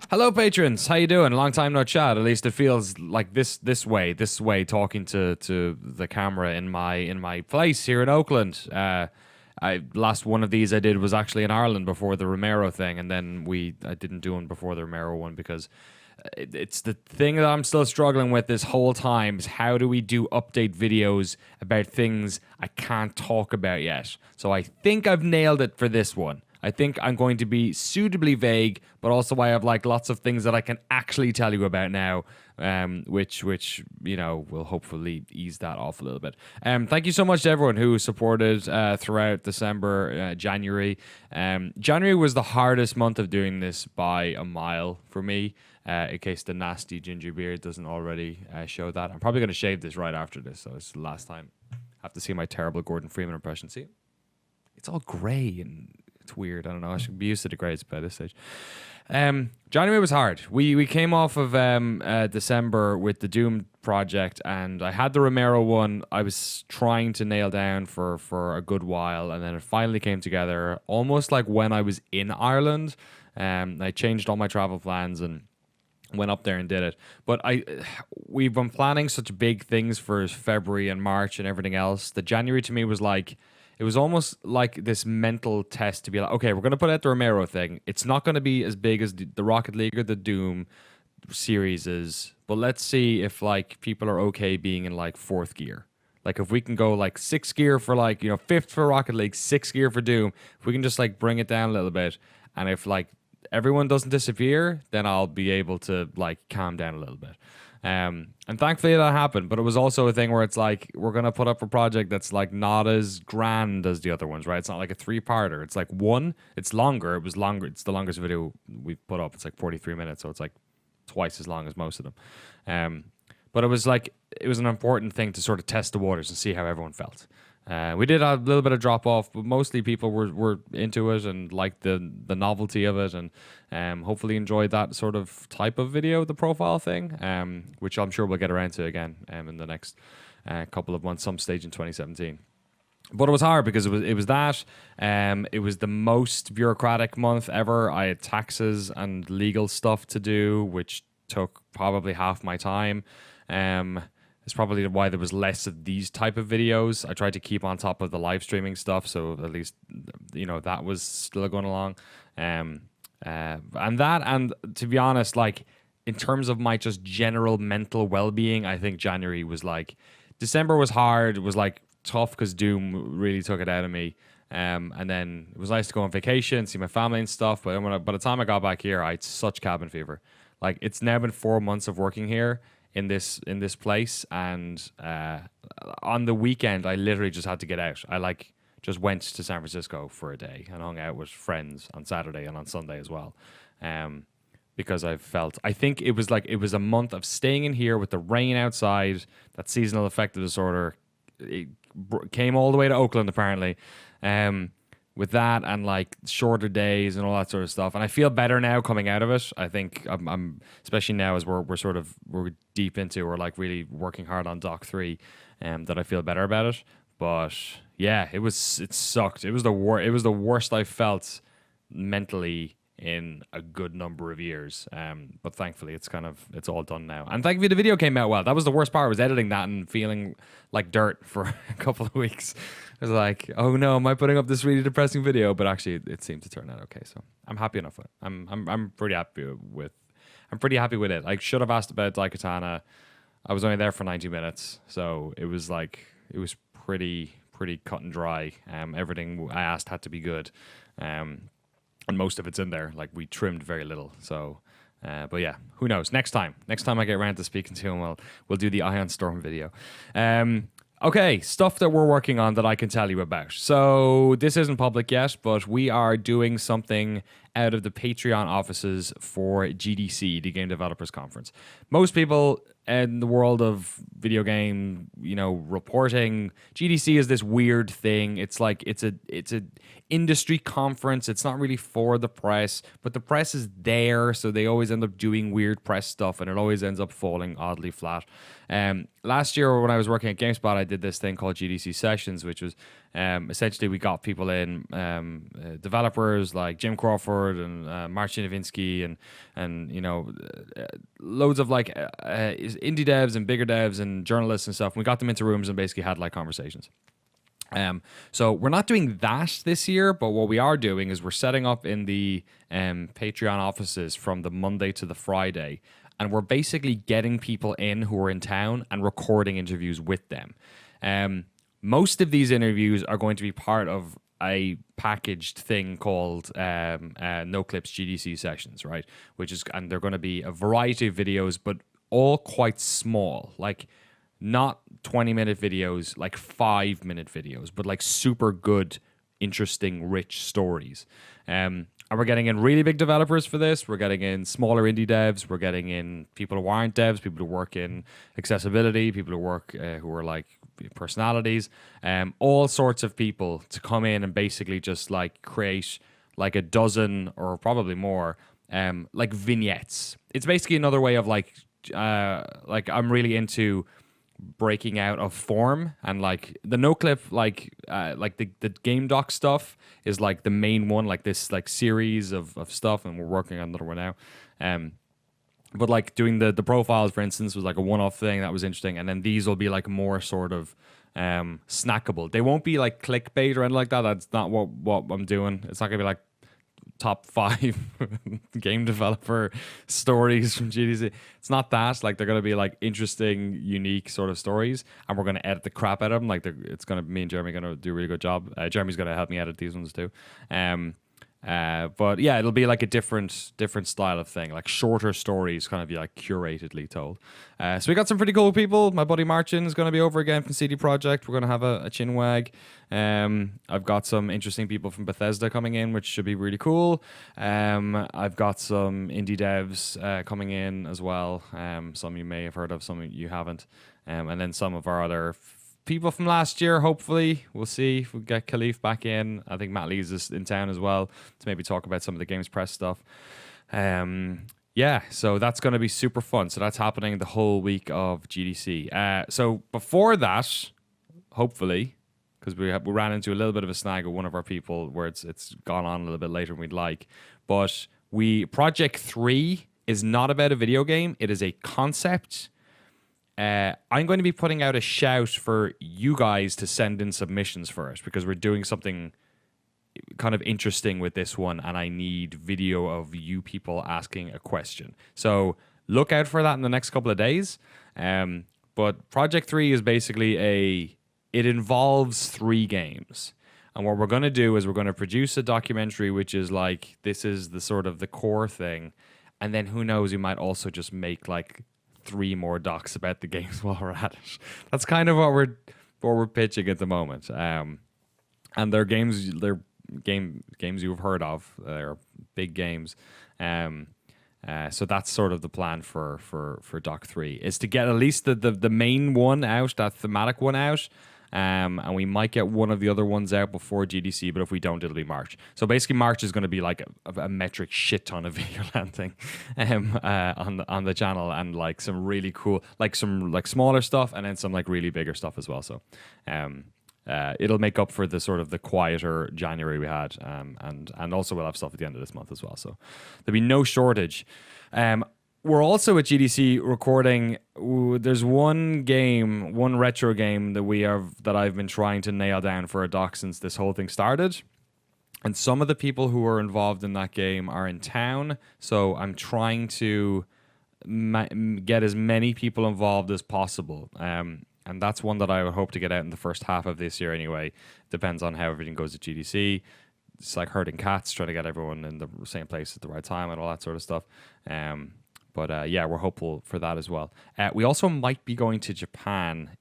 Hello, patrons. How you doing? Long time no chat. At least it feels like this way, talking to the camera in my place here in Oakland. I last one of these I did was actually in Ireland before the Romero thing, and then I didn't do one before the Romero one because it's the thing that I'm still struggling with this whole time is how do we do update videos about things I can't talk about yet. So I think I've nailed it for this one. I think I'm going to be suitably vague, but also I have like lots of things that I can actually tell you about now, which will hopefully ease that off a little bit. Thank you so much to everyone who supported throughout December, January. January was the hardest month of doing this by a mile for me. In case the nasty ginger beard doesn't already show that, I'm probably going to shave this right after this, so it's the last time. I have to see my terrible Gordon Freeman impression. See, it's all grey and it's weird. I don't know. I should be used to the grades by this stage. January was hard. We came off of December with the Doom project, and I had the Romero one. I was trying to nail down for a good while, and then it finally came together, almost like when I was in Ireland. I changed all my travel plans and went up there and did it. But we've been planning such big things for February and March and everything else that January to me was like, it was almost like this mental test to be like, okay, we're going to put out the Romero thing. It's not going to be as big as the Rocket League or the Doom series is, but let's see if like people are okay being in like fourth gear. Like if we can go like sixth gear for like, fifth for Rocket League, sixth gear for Doom, if we can just like bring it down a little bit. And if like everyone doesn't disappear, then I'll be able to like calm down a little bit. And thankfully that happened, but it was also a thing where it's like we're gonna put up a project that's like not as grand as the other ones, right? It's not like a 3-parter. It's like one. It's longer. It was longer. It's the longest video we've put up. It's like 43 minutes, so it's like twice as long as most of them. But it was an important thing to sort of test the waters and see how everyone felt. We did have a little bit of drop off, but mostly people were into it and liked the novelty of it, and hopefully enjoyed that sort of type of video, the profile thing, which I'm sure we'll get around to again in the next couple of months, some stage in 2017. But it was hard because it was that. It was the most bureaucratic month ever. I had taxes and legal stuff to do, which took probably half my time. It's probably why there was less of these type of videos. I tried to keep on top of the live streaming stuff, so at least that was still going along. And to be honest, like in terms of my just general mental well-being, I think January was like, December was hard. It was like tough because Doom really took it out of me. And then it was nice to go on vacation, see my family and stuff. But by the time I got back here, I had such cabin fever. Like it's now been 4 months of working here in this place, and on the weekend I literally just had to get out. I just went to San Francisco for a day and hung out with friends on Saturday and on Sunday as well, because I think it was a month of staying in here with the rain outside. That seasonal affective disorder, it came all the way to Oakland apparently, with that and like shorter days and all that sort of stuff. And I feel better now coming out of it. I think I'm especially now as we're deep into, we're like really working hard on Doc 3, that I feel better about it. But yeah, it sucked. It was the worst I felt mentally in a good number of years. But thankfully it's all done now. And thankfully the video came out well. That was the worst part, was editing that and feeling like dirt for a couple of weeks. I was like, oh no, am I putting up this really depressing video? But actually it seemed to turn out okay. So I'm happy enough with it. I'm pretty happy with it. I should have asked about Daikatana. I was only there for 90 minutes. So it was pretty cut and dry. Everything I asked had to be good. And most of it's in there. Like we trimmed very little. So, but yeah, who knows? Next time I get around to speaking to him, we'll do the Ion Storm video. Okay, stuff that we're working on that I can tell you about. So this isn't public yet, but we are doing something out of the Patreon offices for GDC, the Game Developers Conference. Most people in the world of video game, reporting, GDC is this weird thing. It's like it's a industry conference. It's not really for the press, but the press is there, so they always end up doing weird press stuff, and it always ends up falling oddly flat. Last year when I was working at GameSpot, I did this thing called GDC Sessions, which was essentially we got people in, developers like Jim Crawford and Marcin Nowinski and loads of like indie devs and bigger devs and journalists and stuff. We got them into rooms and basically had like conversations. So we're not doing that this year, but what we are doing is we're setting up in the Patreon offices from the Monday to the Friday, and we're basically getting people in who are in town and recording interviews with them. Most of these interviews are going to be part of a packaged thing called No Clips GDC Sessions, right? And they're going to be a variety of videos, but all quite small, like not 20-minute videos, like 5-minute videos, but like super good, interesting, rich stories. And we're getting in really big developers for this. We're getting in smaller indie devs. We're getting in people who aren't devs, people who work in accessibility, people who are like personalities, all sorts of people to come in and basically just like create like a dozen or probably more like vignettes. It's basically another way of like I'm really into breaking out of form, and like the no clip like the game doc stuff is like the main one, like this like series of stuff, and we're working on another one now. But like doing the profiles, for instance, was like a one-off thing that was interesting, and then these will be like more sort of snackable. They won't be like clickbait or anything like that. That's not what I'm doing. It's not gonna be like top 5 game developer stories from GDC. It's not that. Like, they're going to be like interesting, unique sort of stories, and we're going to edit the crap out of them. Like, it's going to, me and Jeremy are going to do a really good job. Jeremy's going to help me edit these ones too. But yeah, it'll be like a different style of thing, like shorter stories, kind of be like curatedly told. So we got some pretty cool people. My buddy Marcin is going to be over again from CD Projekt. We're going to have a chin wag. I've got some interesting people from Bethesda coming in, which should be really cool. I've got some indie devs coming in as well. Some you may have heard of, some you haven't. And then some of our other people from last year, hopefully. We'll see if we get Khalif back in. I think Matt Lees is in town as well to maybe talk about some of the Games Press stuff. Yeah, so that's going to be super fun. So that's happening the whole week of GDC. So before that, hopefully, because we ran into a little bit of a snag with one of our people where it's gone on a little bit later than we'd like. But Project 3 is not about a video game. It is a concept. I'm going to be putting out a shout for you guys to send in submissions for it, because we're doing something kind of interesting with this one, and I need video of you people asking a question. So look out for that in the next couple of days. But Project 3 is basically it involves 3 games. And what we're going to do is we're going to produce a documentary, which is like, this is the sort of the core thing. And then who knows, we might also just make like 3 more docs about the games while we're at it. That's kind of what we're pitching at the moment. And they're games you've heard of. They're big games. So that's sort of the plan for Doc 3, is to get at least the main one out, that thematic one out. And we might get one of the other ones out before GDC, but if we don't, it'll be March. So basically, March is going to be like a metric shit ton of Videoland thing on the channel, and like some really cool, like some like smaller stuff, and then some like really bigger stuff as well. So it'll make up for the sort of the quieter January we had, and also we'll have stuff at the end of this month as well. So there'll be no shortage. We're also at GDC recording. There's one retro game that I've been trying to nail down for a doc since this whole thing started. And some of the people who are involved in that game are in town. So I'm trying to get as many people involved as possible. And that's one that I would hope to get out in the first half of this year anyway. Depends on how everything goes at GDC. It's like herding cats, trying to get everyone in the same place at the right time and all that sort of stuff. But yeah, we're hopeful for that as well. We also might be going to Japan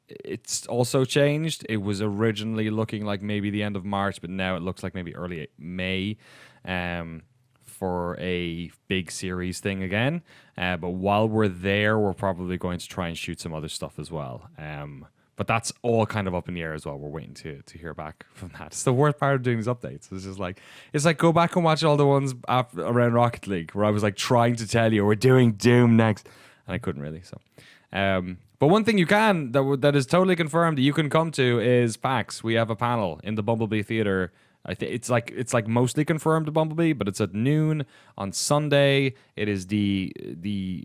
it's also changed. It was originally looking like maybe the end of March, but now it looks like maybe early May for a big series thing again. But while we're there, we're probably going to try and shoot some other stuff as well. But that's all kind of up in the air as well. We're waiting to hear back from that. It's the worst part of doing these updates. It's like go back and watch all the ones around Rocket League where I was like trying to tell you we're doing Doom next, and I couldn't really. So, but one thing you can that is totally confirmed that you can come to is PAX. We have a panel in the Bumblebee Theater. I think it's like mostly confirmed at Bumblebee, but it's at noon on Sunday. It is the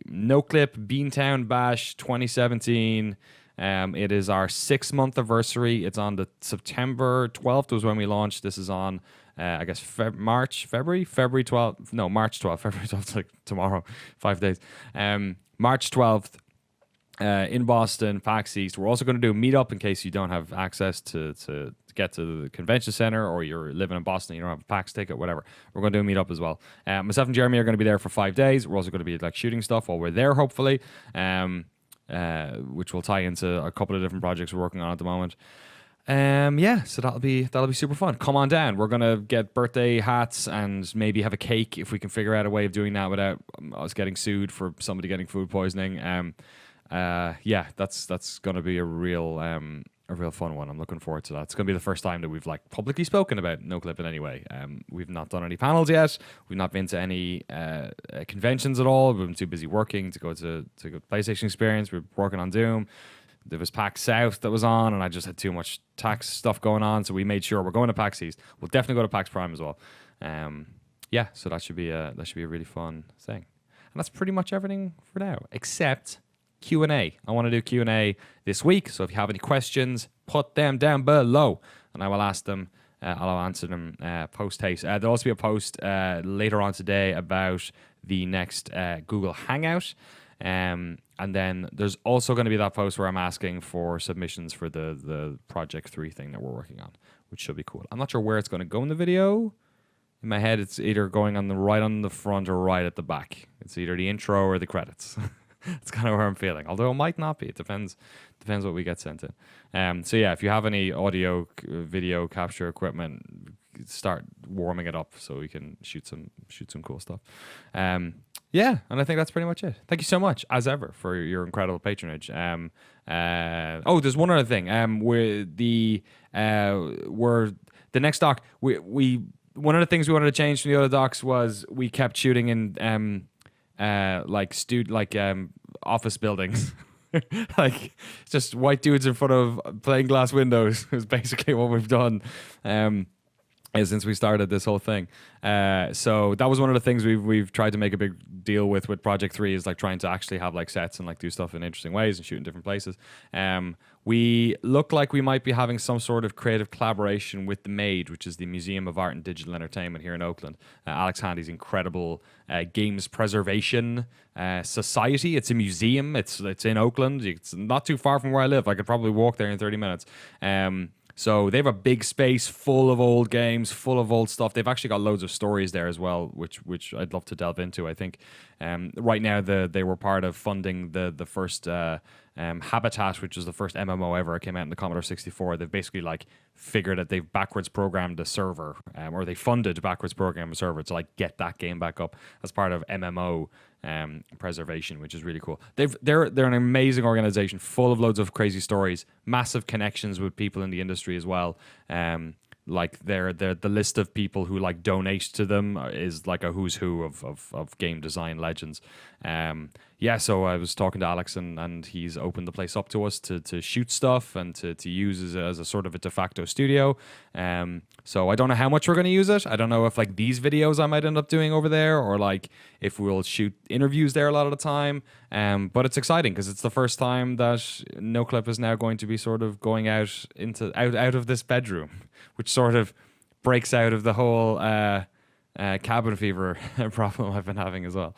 NoClip Beantown Bash 2017. It is our 6-month anniversary. It's on the September 12th was when we launched. This is on, I guess, March 12th. No, March 12th. February 12th, like tomorrow, 5 days. March 12th in Boston, PAX East. We're also going to do a meetup in case you don't have access to get to the convention center, or you're living in Boston, you don't have a PAX ticket, whatever. We're going to do a meetup as well. Myself and Jeremy are going to be there for 5 days. We're also going to be like shooting stuff while we're there, hopefully. Which will tie into a couple of different projects we're working on at the moment. So that'll be super fun. Come on down. We're gonna get birthday hats and maybe have a cake if we can figure out a way of doing that without us getting sued for somebody getting food poisoning. That's gonna be a real fun one. I'm looking forward to that. It's gonna be the first time that we've like publicly spoken about NoClip in any way. We've not done any panels yet. We've not been to any conventions at all. We've been too busy working to go to PlayStation Experience. We're working on Doom. There was PAX South that was on, and I just had too much tax stuff going on, so we made sure we're going to PAX East. We'll definitely go to PAX Prime as well. So that should be a really fun thing. And that's pretty much everything for now, except Q&A. I want to do Q&A this week, so if you have any questions, put them down below, and I will ask them. I'll answer them post haste. There'll also be a post later on today about the next Google Hangout. And then there's also going to be that post where I'm asking for submissions for the Project 3 thing that we're working on, which should be cool. I'm not sure where it's going to go in the video. In my head, it's either going on the front or right at the back. It's either the intro or the credits. It's kind of where I'm feeling. Although it might not be. It depends what we get sent in. So yeah, if you have any audio, video capture equipment, start warming it up so we can shoot some cool stuff. Yeah, and I think that's pretty much it. Thank you so much, as ever, for your incredible patronage. There's one other thing. We're the next doc. We one of the things we wanted to change from the other docs was we kept shooting in office buildings. Like just white dudes in front of plain glass windows is basically what we've done. Since we started this whole thing. So that was one of the things we've tried to make a big deal with Project 3 is like trying to actually have like sets and like do stuff in interesting ways and shoot in different places. We look like we might be having some sort of creative collaboration with the MADE, which is the Museum of Art and Digital Entertainment here in Oakland. Alex Handy's incredible games preservation society. It's a museum. It's in Oakland. It's not too far from where I live. I could probably walk there in 30 minutes. So they have a big space full of old games, full of old stuff. They've actually got loads of stories there as well, which I'd love to delve into. I think right now they were part of funding the first Habitat, which was the first MMO ever. It came out in the Commodore 64. They've basically like figured that they've backwards programmed a server, or they funded backwards program a server to like get that game back up as part of MMO preservation, which is really cool. They're an amazing organization, full of loads of crazy stories, massive connections with people in the industry as well. Like the list of people who like donate to them is like a who's who of game design legends. So I was talking to Alex and he's opened the place up to us to shoot stuff and to use as a sort of a de facto studio. So I don't know how much we're going to use it. I don't know if like these videos I might end up doing over there or like if we'll shoot interviews there a lot of the time. But it's exciting because it's the first time that NoClip is now going to be sort of going out of this bedroom, which sort of breaks out of the whole cabin fever problem I've been having as well.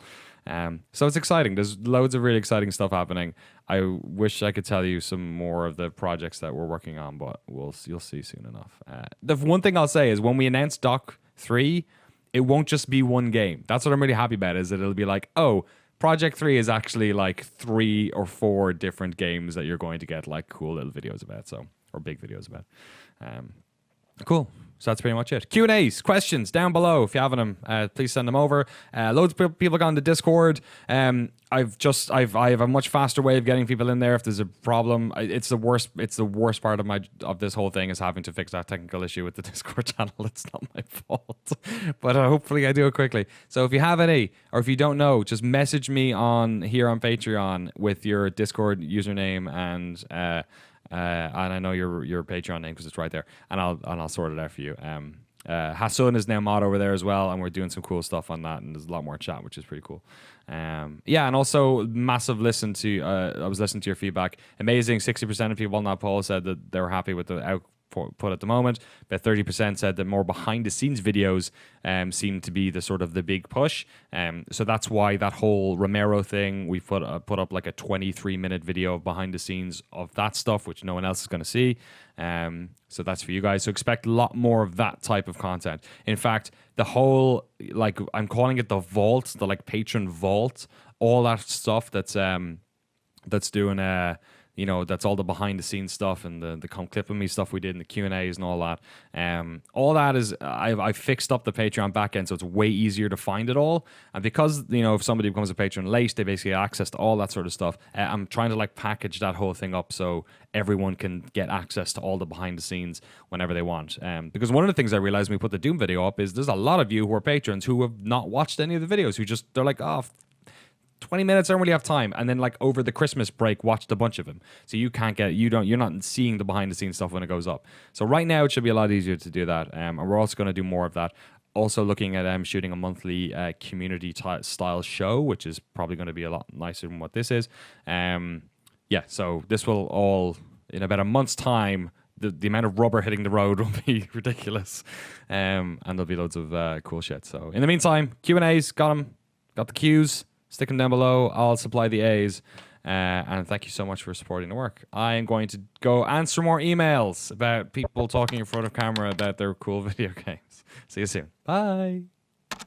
So it's exciting. There's loads of really exciting stuff happening. I wish I could tell you some more of the projects that we're working on, but you'll see soon enough. The one thing I'll say is when we announce Doc 3, it won't just be one game. That's what I'm really happy about, is that it'll be like, oh, Project 3 is actually like 3 or 4 different games that you're going to get like cool little videos about, or big videos about. Cool. So that's pretty much it. Q&As, questions down below. If you have them, please send them over. Loads of people got on the Discord. I have a much faster way of getting people in there if there's a problem. It's the worst part of this whole thing is having to fix that technical issue with the Discord channel. It's not my fault, but hopefully I do it quickly. So if you have any, or if you don't know, just message me here on Patreon with your Discord username and I know your Patreon name because it's right there, and I'll sort it out for you. Hassan is now mod over there as well, and we're doing some cool stuff on that, and there's a lot more chat, which is pretty cool. Yeah, and also massive listen to. I was listening to your feedback. Amazing, 60% of people on that poll said that they were happy with the output at the moment. About 30% said that more behind the scenes videos seem to be the big push. So that's why that whole Romero thing, we put up like a 23-minute video behind the scenes of that stuff, which no one else is going to see. So that's for you guys. So expect a lot more of that type of content. In fact, the whole, like, I'm calling it the vault, the like Patron vault, all that stuff that's doing that's all the behind the scenes stuff and the come clip of me stuff we did in the Q&As and all that. All that is, I fixed up the Patreon backend, so it's way easier to find it all. And because, if somebody becomes a patron late, they basically get access to all that sort of stuff. I'm trying to like package that whole thing up so everyone can get access to all the behind the scenes whenever they want. Because one of the things I realized when we put the Doom video up is there's a lot of you who are patrons who have not watched any of the videos, they're like, 20 minutes, I don't really have time. And then like over the Christmas break, watched a bunch of them. So you're not seeing the behind the scenes stuff when it goes up. So right now it should be a lot easier to do that. And we're also going to do more of that. Also looking at shooting a monthly community style show, which is probably going to be a lot nicer than what this is. So this will all, in about a month's time, the amount of rubber hitting the road will be ridiculous. And there'll be loads of cool shit. So in the meantime, Q&As, got the Qs. Stick them down below. I'll supply the A's. And thank you so much for supporting the work. I am going to go answer more emails about people talking in front of camera about their cool video games. See you soon. Bye.